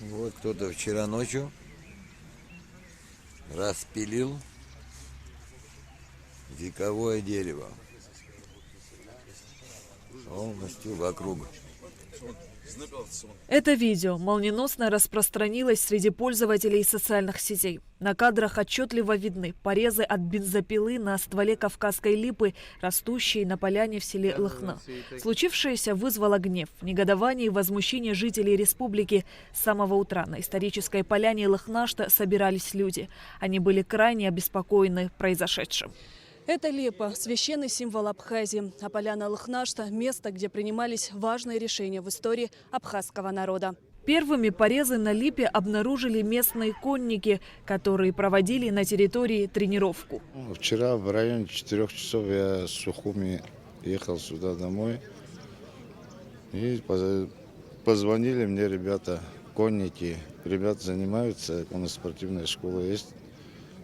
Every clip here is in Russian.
Вот кто-то вчера ночью распилил вековое дерево полностью вокруг. Это видео молниеносно распространилось среди пользователей социальных сетей. На кадрах отчетливо видны порезы от бензопилы на стволе кавказской липы, растущей на поляне в селе Лыхна. Случившееся вызвало гнев, негодование и возмущение жителей республики. С самого утра на исторической поляне Лыхнашта собирались люди. Они были крайне обеспокоены произошедшим. Это липа – священный символ Абхазии, а поляна Лыхнашта – место, где принимались важные решения в истории абхазского народа. Первыми порезы на липе обнаружили местные конники, которые проводили на территории тренировку. Вчера в районе 4 часов я с Сухуми ехал сюда домой. И позвонили мне ребята, конники. Ребята занимаются, у нас спортивная школа есть.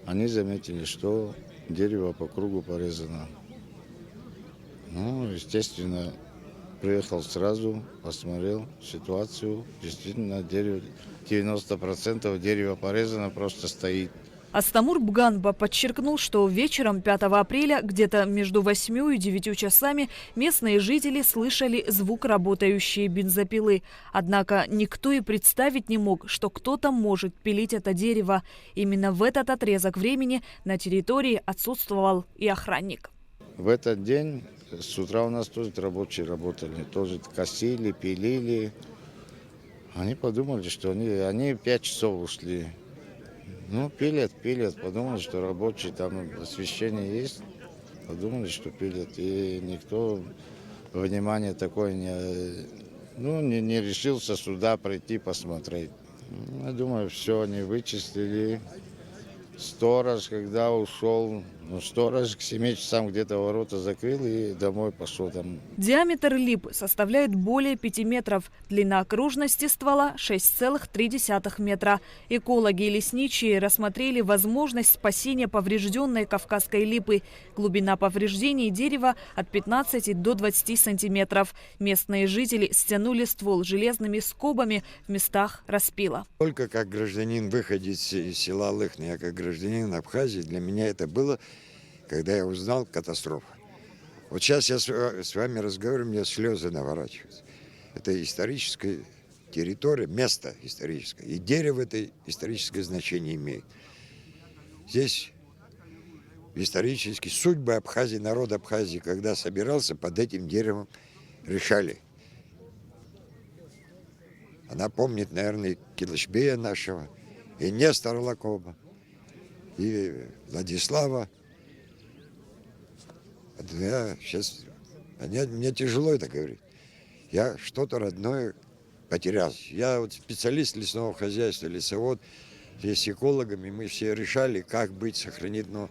Они заметили, что дерево по кругу порезано. Ну, естественно, приехал сразу, посмотрел ситуацию. Действительно, дерево, 90% дерева порезано, просто стоит. Астамур Бганба подчеркнул, что вечером 5 апреля, где-то между 8 и 9 часами, местные жители слышали звук работающей бензопилы. Однако никто и представить не мог, что кто-то может пилить это дерево. Именно в этот отрезок времени на территории отсутствовал и охранник. В этот день с утра у нас тоже рабочие работали, тоже косили, пилили. Они подумали, что они 5 часов ушли. Ну, пилят, подумали, что рабочие, там освещение есть, подумали, что пилят. И никто внимание такое не решился сюда прийти посмотреть. Я думаю, все они вычислили. Сторож, когда ушел, сторож к 7 часам где-то ворота закрыл и домой пошел там. Диаметр липы составляет более 5 метров, длина окружности ствола 6,3 метра. Экологи и лесничие рассмотрели возможность спасения поврежденной кавказской липы. Глубина повреждений дерева от 15 до 20 сантиметров. Местные жители стянули ствол железными скобами в местах распила. Только как гражданин, выходец из села Лыхна, я как гражданин Абхазии, для меня это было, когда я узнал катастрофу. Вот сейчас я с вами разговариваю, у меня слезы наворачиваются. Это историческая территория, место историческое. И дерево это историческое значение имеет. Здесь исторически судьбы Абхазии, народ Абхазии, когда собирался, под этим деревом решали. Она помнит, наверное, Килышбея нашего, и Нестора Лакоба, и Владислава. Мне тяжело это говорить. Я что-то родное потерял. Я вот специалист лесного хозяйства, лесовод. С экологами мы все решали, как быть, сохранить. Но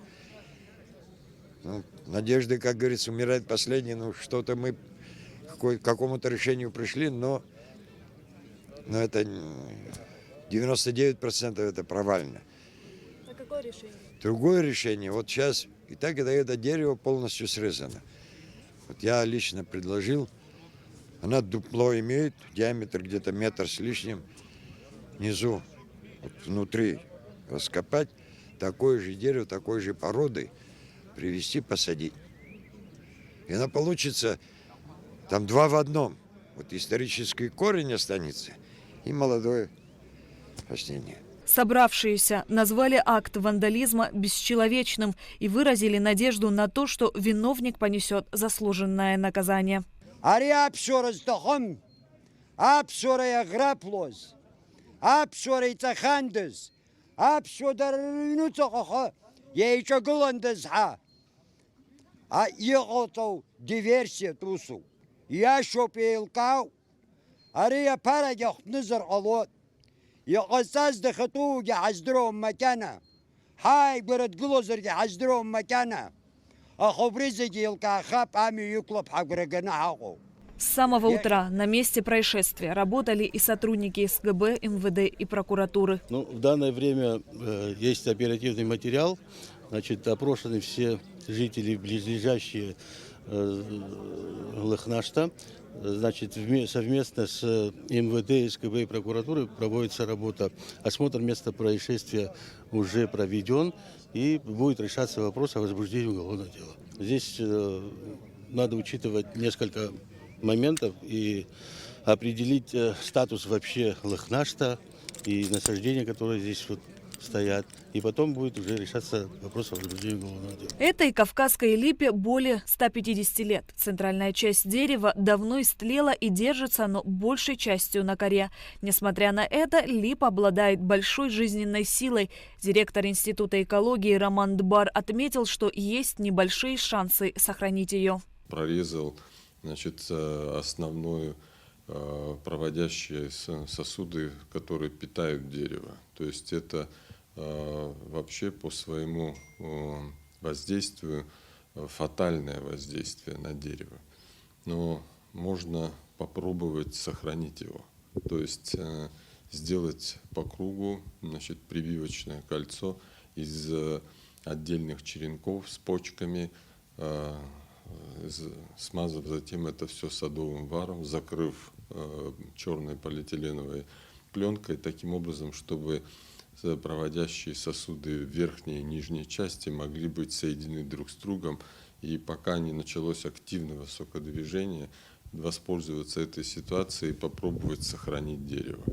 надежды, как говорится, умирает последний. Что-то мы к какому-то решению пришли, но это 99% это провально. А какое решение? Другое решение, вот сейчас, и так это дерево полностью срезано. Вот я лично предложил, она дупло имеет, диаметр где-то метр с лишним, внизу, вот внутри раскопать, такое же дерево, такой же породы, привезти, посадить. И она получится там 2 в 1. Вот исторический корень останется и молодое растение. Собравшиеся назвали акт вандализма бесчеловечным и выразили надежду на то, что виновник понесет заслуженное наказание. يقصص دخطوه يحزدرهم مكانه هاي برد جلوزر يحزدرهم مكانه أخبرزك يلقى خاب عمي يقلب حق رجنا حقه. С самого утра на месте происшествия работали и сотрудники СГБ, МВД и прокуратуры. В данное время есть оперативный материал. Значит, опрошены все жители близлежащие Лыхнашта. Значит, совместно с МВД, СКБ и прокуратурой проводится работа. Осмотр места происшествия уже проведен, и будет решаться вопрос о возбуждении уголовного дела. Здесь надо учитывать несколько моментов и определить статус вообще Лыхнашта и насаждения, которые здесь вот стоят. И потом будет уже решаться вопрос о возбуждении уголовного дела. Этой кавказской липе более 150 лет. Центральная часть дерева давно истлела и держится оно большей частью на коре. Несмотря на это, липа обладает большой жизненной силой. Директор Института экологии Роман Дбар отметил, что есть небольшие шансы сохранить ее. Прорезал, значит, основную проводящие сосуды, которые питают дерево. То есть это вообще по своему воздействию фатальное воздействие на дерево. Но можно попробовать сохранить его. То есть сделать по кругу, значит, прививочное кольцо из отдельных черенков с почками, смазав затем это все садовым варом, закрыв черной полиэтиленовой пленкой, таким образом, чтобы проводящие сосуды верхней и нижней части могли быть соединены друг с другом, и пока не началось активное сокодвижение, воспользоваться этой ситуацией и попробовать сохранить дерево.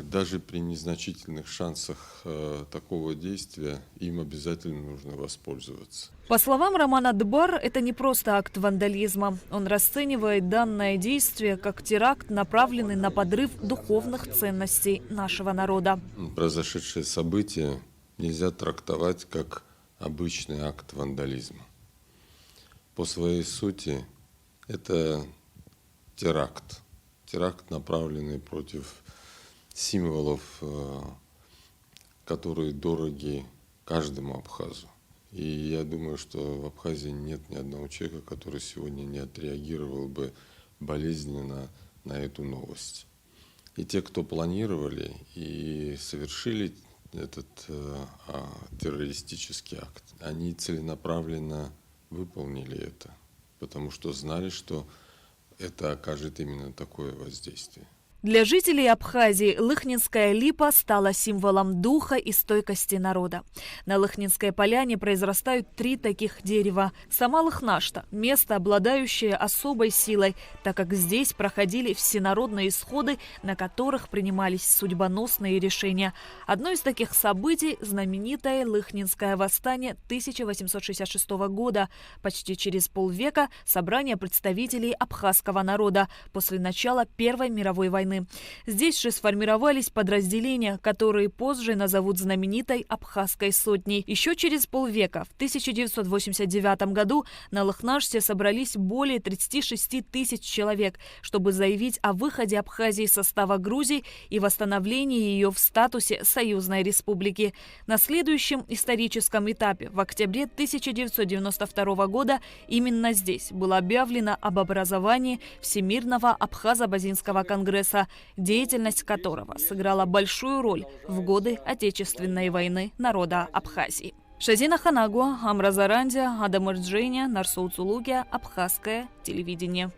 Даже при незначительных шансах такого действия им обязательно нужно воспользоваться. По словам Романа Дбар, это не просто акт вандализма. Он расценивает данное действие как теракт, направленный на подрыв духовных ценностей нашего народа. Произошедшее событие нельзя трактовать как обычный акт вандализма. По своей сути это теракт. Теракт, направленный против символов, которые дороги каждому абхазу. И я думаю, что в Абхазии нет ни одного человека, который сегодня не отреагировал бы болезненно на эту новость. И те, кто планировали и совершили этот террористический акт, они целенаправленно выполнили это, потому что знали, что это окажет именно такое воздействие. Для жителей Абхазии Лыхнинская липа стала символом духа и стойкости народа. На Лыхнинской поляне произрастают 3 таких дерева. Сама Лыхнашта – место, обладающее особой силой, так как здесь проходили всенародные исходы, на которых принимались судьбоносные решения. Одно из таких событий – знаменитое Лыхнинское восстание 1866 года. Почти через полвека – собрание представителей абхазского народа после начала Первой мировой войны. Здесь же сформировались подразделения, которые позже назовут знаменитой Абхазской сотней. Еще через полвека, в 1989 году, на Лыхнаште собрались более 36 тысяч человек, чтобы заявить о выходе Абхазии из состава Грузии и восстановлении ее в статусе союзной республики. На следующем историческом этапе, в октябре 1992 года, именно здесь было объявлено об образовании Всемирного Абхазо-Базинского конгресса, деятельность которого сыграла большую роль в годы Отечественной войны народа Абхазии. Шазина Ханагуа, Амра Зарандия, Адам Эрдженя, Нарсоу Цулугия, Абхазское телевидение.